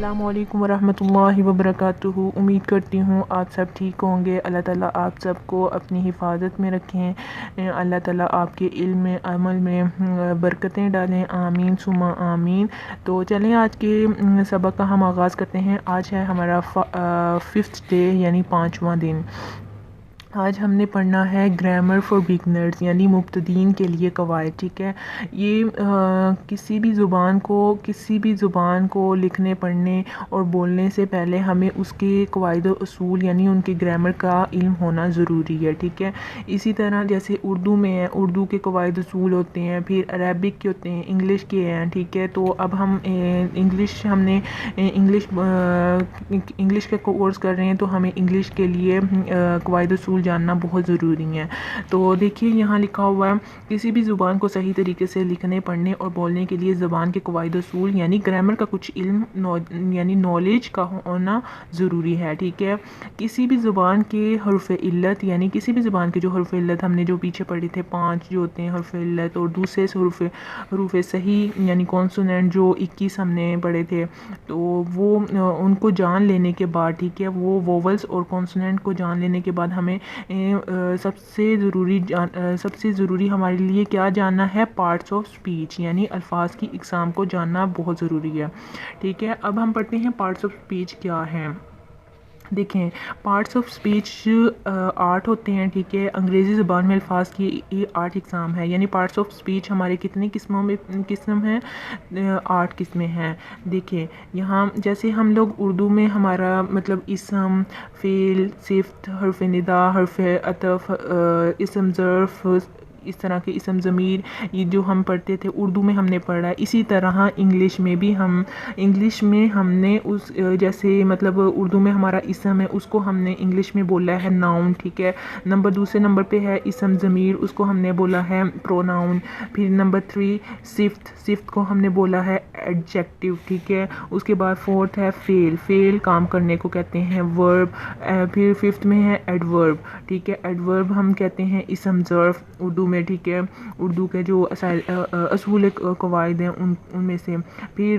अस्सलामुअलैकुम वरहमतुल्लाहि वबरकातुहू। उम्मीद करती हूँ आप सब ठीक होंगे। अल्लाह ताला आप सबको अपनी हिफाजत में रखें। अल्लाह ताला आपके इल्म में, अमल में बरकतें डालें। आमीन सुमा आमीन। तो चलें आज के सबक का हम आगाज़ करते हैं। आज है हमारा 5th डे यानी 5वां दिन। आज हमने पढ़ना है ग्रामर फॉर बिगनर्स यानी मुब्तदीन के लिए कवायद। ठीक है, ये किसी भी ज़ुबान को लिखने, पढ़ने और बोलने से पहले हमें उसके कवायद और उसूल यानी उनके ग्रामर का इल्म होना ज़रूरी है। ठीक है, इसी तरह जैसे उर्दू में है, उर्दू के कवायद उसूल होते हैं, फिर अरबिक के होते हैं, इंग्लिश के हैं। ठीक है, तो अब हम हमने इंग्लिश का कोर्स कर रहे हैं, तो हमें इंग्लिश के लिए कवायद उसूल जानना बहुत ज़रूरी है। तो देखिए यहाँ लिखा हुआ है, किसी भी ज़ुबान को सही तरीके से लिखने, पढ़ने और बोलने के लिए ज़ुबान के कवायद उसूल यानी ग्रामर का कुछ इल्म यानी नॉलेज का होना ज़रूरी है। ठीक है, किसी भी ज़ुबान के हर्फ़ इल्लत यानी किसी भी ज़ुबान के जो हर्फ़ इल्लत हमने जो पीछे पढ़े थे 5 जो होते हैं हर्फ़ इल्लत, और दूसरे हरूफ़ सही यानी कॉन्सोनेंट जो 21 हमने पढ़े थे, तो वो उनको जान लेने के बाद, ठीक है, वो वोवल्स और कॉन्सोनेंट को जान लेने के बाद हमें सबसे ज़रूरी हमारे लिए क्या जानना है, पार्ट्स ऑफ स्पीच यानी अल्फाज की इकसाम को जानना बहुत ज़रूरी है। ठीक है, अब हम पढ़ते हैं पार्ट्स ऑफ स्पीच क्या हैं। देखें, पार्ट्स ऑफ स्पीच 8 होते हैं। ठीक है, अंग्रेज़ी ज़ुबान में अल्फाज की ये 8 इकसाम है यानी पार्ट्स ऑफ स्पीच हमारे कितनी किस्म हैं, 8 किस्में हैं। देखिए यहाँ जैसे हम लोग उर्दू में हमारा मतलब इसम, फ़ेल, सिफ़्त, हर्फ़ निदा, हर्फ़ अतफ़, इसम ज़र्फ़, इस तरह के इसम ज़मीर, ये जो हम पढ़ते थे उर्दू में हमने पढ़ा है। इसी तरह इंग्लिश में हमने उस जैसे मतलब उर्दू में हमारा इसम है, उसको हमने इंग्लिश में बोला है नाउन। ठीक है, दूसरे नंबर पे है इसम ज़मीर, उसको हमने बोला है प्रोनाउन। फिर नंबर 3 सिफ्त को हमने बोला है एडजेक्टिव। ठीक है, उसके बाद 4th है फेल काम करने को कहते हैं वर्ब। फिर 5th में है एडवर्ब। ठीक है, एडवर्ब हम कहते हैं इसम ज़र्फ़ उर्दू में। ठीक है, उर्दू के जो असूल कवायद हैं उनमें से। फिर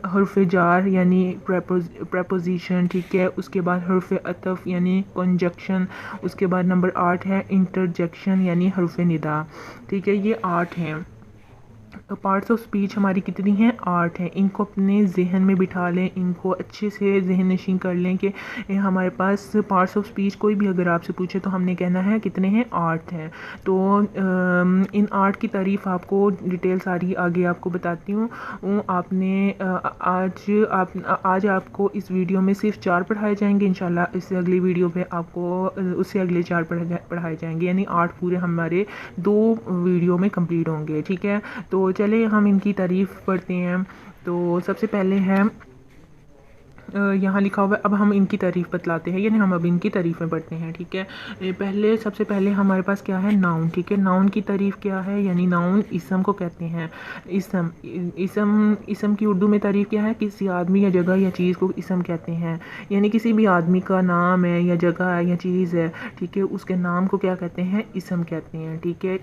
हर्फ़ जार यानी प्रपोजिशन। ठीक है, उसके बाद हर्फ़ अतफ़ यानी कंजक्शन। उसके बाद नंबर 8 है इंटरजेक्शन यानी हर्फ़ निदा। ठीक है, ये 8 हैं। पार्ट्स ऑफ स्पीच हमारी कितनी हैं, 8 हैं। इनको अपने जहन में बिठा लें, इनको अच्छे से जहन नशीं कर लें कि हमारे पास पार्ट्स ऑफ स्पीच कोई भी अगर आपसे पूछे तो हमने कहना है कितने हैं, 8 हैं। तो इन 8 की तारीफ़ आपको डिटेल सारी आगे आपको बताती हूँ। आपने आज आपको इस वीडियो में सिर्फ 4 पढ़ाए जाएंगे। इंशाल्लाह इससे अगली वीडियो पे आपको उससे अगले 4 पढ़ाए जाएंगे यानी 8 पूरे हमारे 2 वीडियो में कंप्लीट होंगे। ठीक है, तो चले हम इनकी तारीफ़ पढ़ते हैं। तो सबसे पहले है यहाँ लिखा हुआ है, अब हम इनकी तारीफ़ बतलाते हैं यानी हम अब इनकी तारीफ़ें पढ़ते हैं। ठीक है, सबसे पहले हमारे पास क्या है, नाउन। ठीक है, नाउन की तारीफ़ क्या है, यानी नाउन इसम को कहते हैं। इसम की उर्दू में तारीफ़ क्या है, किसी आदमी या जगह या चीज़ को इसम कहते हैं यानी किसी भी आदमी का नाम है या जगह है या चीज़ है। ठीक है, उसके नाम को क्या कहते हैं, इसम कहते हैं। ठीक है,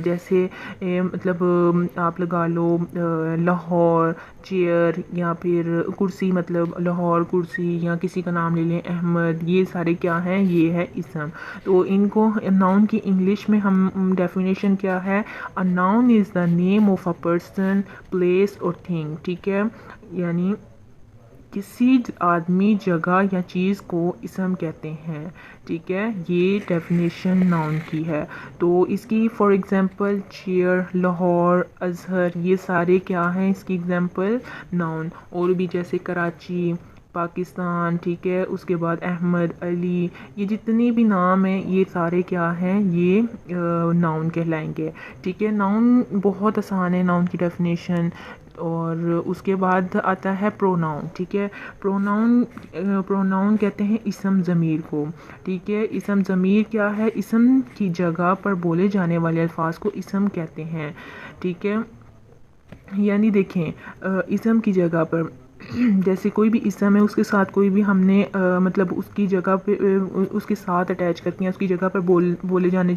जैसे मतलब आप लगा लो लाहौर चेयर, या फिर कुर्सी, मतलब लाहौर कुर्सी, या किसी का नाम ले लें अहमद, ये सारे क्या हैं, ये है इसम। तो इनको नाउन की इंग्लिश में हम डेफिनेशन क्या है, a noun is the name of a person, place और थिंग। ठीक है, यानी किसी आदमी, जगह या चीज़ को इसम कहते हैं। ठीक है, ये डेफिनेशन नाउन की है। तो इसकी for example chair, Lahore, Azhar, ये सारे क्या हैं इसकी एग्ज़ाम्पल, नाउन। और भी जैसे कराची, पाकिस्तान। ठीक है, उसके बाद अहमद, अली, ये जितने भी नाम हैं ये सारे क्या हैं, ये नाउन कहलाएंगे। ठीक है, नाउन बहुत आसान है, नाउन की डेफिनेशन। और उसके बाद आता है प्रोनाउन। ठीक है, प्रोनाउन कहते हैं इसम ज़मीर को। ठीक है, इसम ज़मीर क्या है, इसम की जगह पर बोले जाने वाले अल्फाज को इसम कहते हैं। ठीक है, यानी देखें इसम की जगह पर जैसे कोई भी इसम है उसके साथ कोई भी हमने मतलब उसकी जगह पे उसके साथ अटैच करके हैं, उसकी जगह पर बोले जाने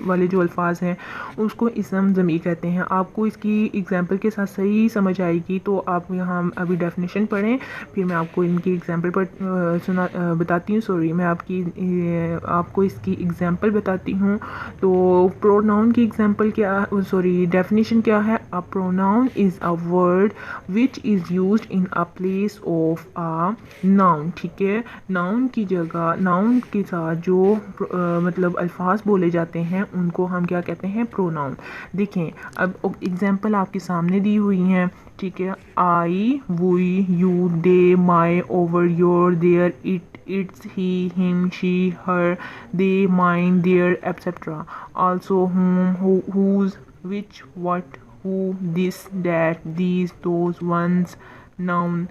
वाले जो अल्फाज हैं उसको इसम ज़मीर कहते हैं। आपको इसकी एग्जांपल के साथ सही समझ आएगी तो आप यहाँ अभी डेफिनेशन पढ़ें, फिर मैं आपको इनकी एग्जांपल पर बताती हूँ। सॉरी, मैं आपको इसकी एग्जांपल बताती हूँ। तो प्रोनाउन की एग्जांपल क्या, सॉरी डेफिनेशन क्या है? A pronoun is a word which is used in a place of a noun. ठीक है, नाउन की जगह, नाउन के साथ जो मतलब अल्फाज बोले जाते हैं उनको हम क्या कहते हैं? प्रोनाउन। देखें, अब एग्जांपल आपके सामने दी हुई हैं। ठीक है, I, we, you, they, my, our, your, their, it's, he, him, she, her, they, mine, their, etcetera. Also whom, whose, which, what, who, this, that, these, those, ones, noun,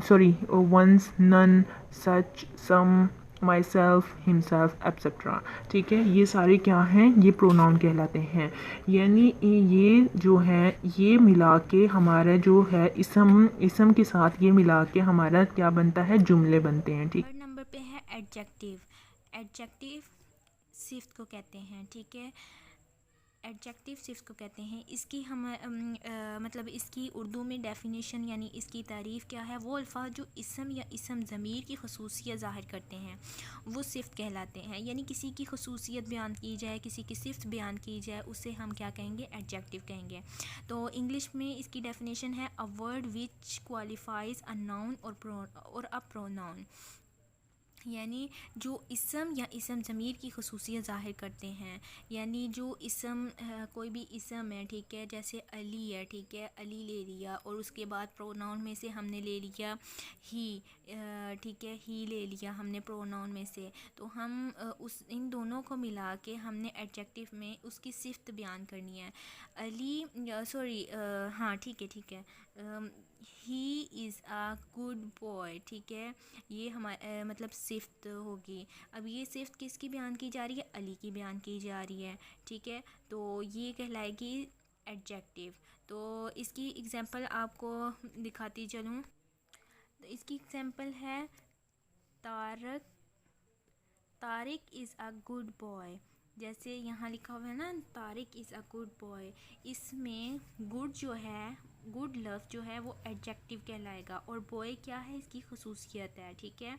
sorry, ones, none, such, some, myself, himself, etc. ठीक है, ये सारे क्या हैं? ये pronoun कहलाते हैं। यानी ये जो है ये मिला के हमारा जो है इसम के साथ ये मिला के हमारा क्या बनता है? जुमले बनते हैं। ठीक, थर्ड नंबर पे है एडजेक्टिव। एडजेक्टिव सिफ्त को कहते हैं। ठीक है, एडजेक्टिव सिफ्त को कहते हैं। इसकी हम मतलब इसकी उर्दू में डेफिनेशन यानी इसकी तारीफ़ क्या है? वो अल्फाज जो इसम या इसम ज़मीर की खसूसियत ज़ाहिर करते हैं वो सिफ्त कहलाते हैं। यानी किसी की खसूसियत बयान की जाए, किसी की सिफ्त बयान की जाए, उसे हम क्या कहेंगे? एडजेक्टिव कहेंगे। तो इंग्लिश में इसकी डेफिनेशन है a word which qualifies a noun और अ प्रोनाउन। यानी जो इसम या इसम ज़मीर की खसूसियत ज़ाहिर करते हैं। यानी जो इसम कोई भी इसम है, ठीक है, जैसे अली है, ठीक है, अली ले लिया और उसके बाद प्रोनाउन में से हमने ले लिया ही, ठीक है, ही ले लिया हमने प्रोनाउन में से। तो हम उस इन दोनों को मिला के हमने एडजेक्टिव में उसकी सिफ्त बयान करनी है। अली, सॉरी, हाँ ठीक है, he is a good boy. ठीक है, ये हमारे मतलब सिफ्त होगी। अब ये सिफ्त किसकी बयान की जा रही है? अली की बयान की जा रही है। ठीक है, तो ये कहलाएगी एडजेक्टिव। तो इसकी एग्जांपल आपको दिखाती चलूँ। तो इसकी एग्जांपल है Tarak Tariq is a good boy. जैसे यहाँ लिखा हुआ है ना, Tariq is a good boy. इसमें गुड जो है, गुड लफ्ज़ जो है वो एडजेक्टिव कहलाएगा और बॉय क्या है? इसकी खसूसियत है। ठीक है,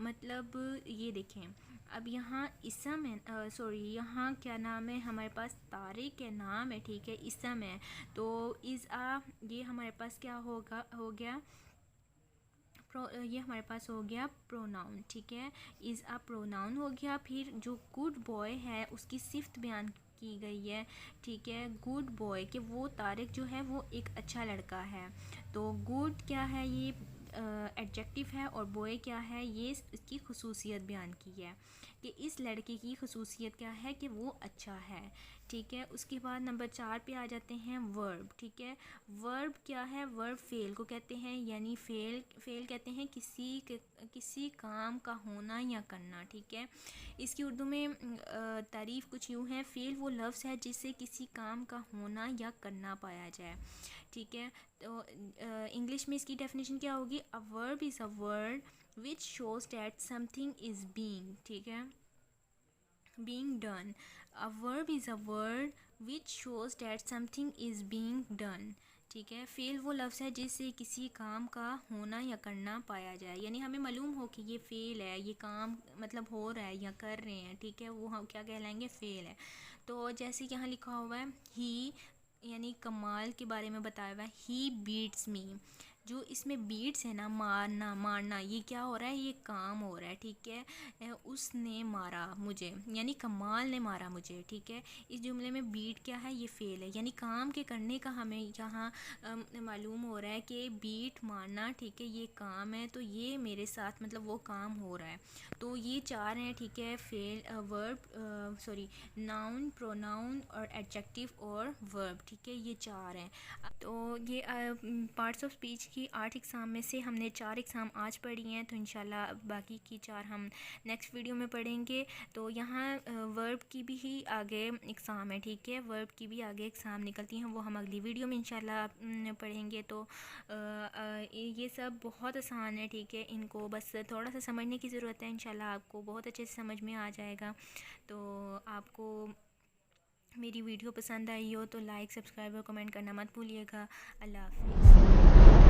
मतलब ये देखें, अब यहाँ इसम है, सॉरी यहाँ क्या नाम है हमारे पास? तारिक है नाम है, ठीक है, इसम है। तो इज़ आ, ये हमारे पास क्या हो गया? ये हमारे पास हो गया प्रोनाउन। ठीक है, इज़ अ प्रोनाउन हो गया। फिर जो गुड बॉय है उसकी सिफ्त बयान की गई है। ठीक है, गुड बॉय कि वो तारिक जो है वो एक अच्छा लड़का है। तो गुड क्या है? ये एडजेक्टिव है और बॉय क्या है? ये इसकी खसूसियत बयान की है कि इस लड़के की खसूसियत क्या है? कि वो अच्छा है। ठीक है, उसके बाद नंबर 4 पे आ जाते हैं वर्ब। ठीक है, वर्ब क्या है? वर्ब फेल को कहते हैं। यानी फेल कहते हैं किसी काम का होना या करना। ठीक है, इसकी उर्दू में तारीफ़ कुछ यूँ है, फेल वो लफ्ज़ है जिससे किसी काम का होना या करना पाया जाए। ठीक है, तो इंग्लिश में इसकी डेफिनेशन क्या होगी? A verb is a word which shows that something is being. ठीक है, being done. A verb is a word which shows that something is being done. ठीक है, फेल वो लफ्ज़ है जिससे किसी काम का होना या करना पाया जाए। यानी हमें मालूम हो कि ये फेल है, ये काम मतलब हो रहा है या कर रहे हैं। ठीक है, वो हम क्या कहलाएंगे? फेल है। तो जैसे यहाँ लिखा हुआ है ही, यानी कमाल के बारे में बताया हुआ है, ही बीट्स मी। जो इसमें बीट्स है ना, मारना, ये क्या हो रहा है? ये काम हो रहा है। ठीक है, उसने मारा मुझे, यानी कमाल ने मारा मुझे। ठीक है, इस जुमले में बीट क्या है? ये फेल है। यानी काम के करने का हमें यहाँ मालूम हो रहा है कि बीट मारना, ठीक है, ये काम है, तो ये मेरे साथ मतलब वो काम हो रहा है। तो ये 4 हैं। ठीक है, fail, verb, sorry, noun, pronoun और एडजेक्टिव और वर्ब। ठीक है, ये 4 हैं। तो ये पार्ट्स ऑफ स्पीच की 8 एग्ज़ाम में से हमने 4 एग्ज़ाम आज पढ़ी हैं, तो इंशाल्लाह बाकी की 4 हम नेक्स्ट वीडियो में पढ़ेंगे। तो यहाँ वर्ब की भी ही आगे एग्ज़ाम है, ठीक है, वर्ब की भी आगे एग्ज़ाम निकलती हैं, वो हम अगली वीडियो में इंशाल्लाह पढ़ेंगे। तो ये सब बहुत आसान है, ठीक है, इनको बस थोड़ा सा समझने की ज़रूरत है, इंशाल्लाह आपको बहुत अच्छे से समझ में आ जाएगा। तो आपको मेरी वीडियो पसंद आई हो तो लाइक, सब्सक्राइब और कमेंट करना मत भूलिएगा। अल्लाह हाफ़िज़।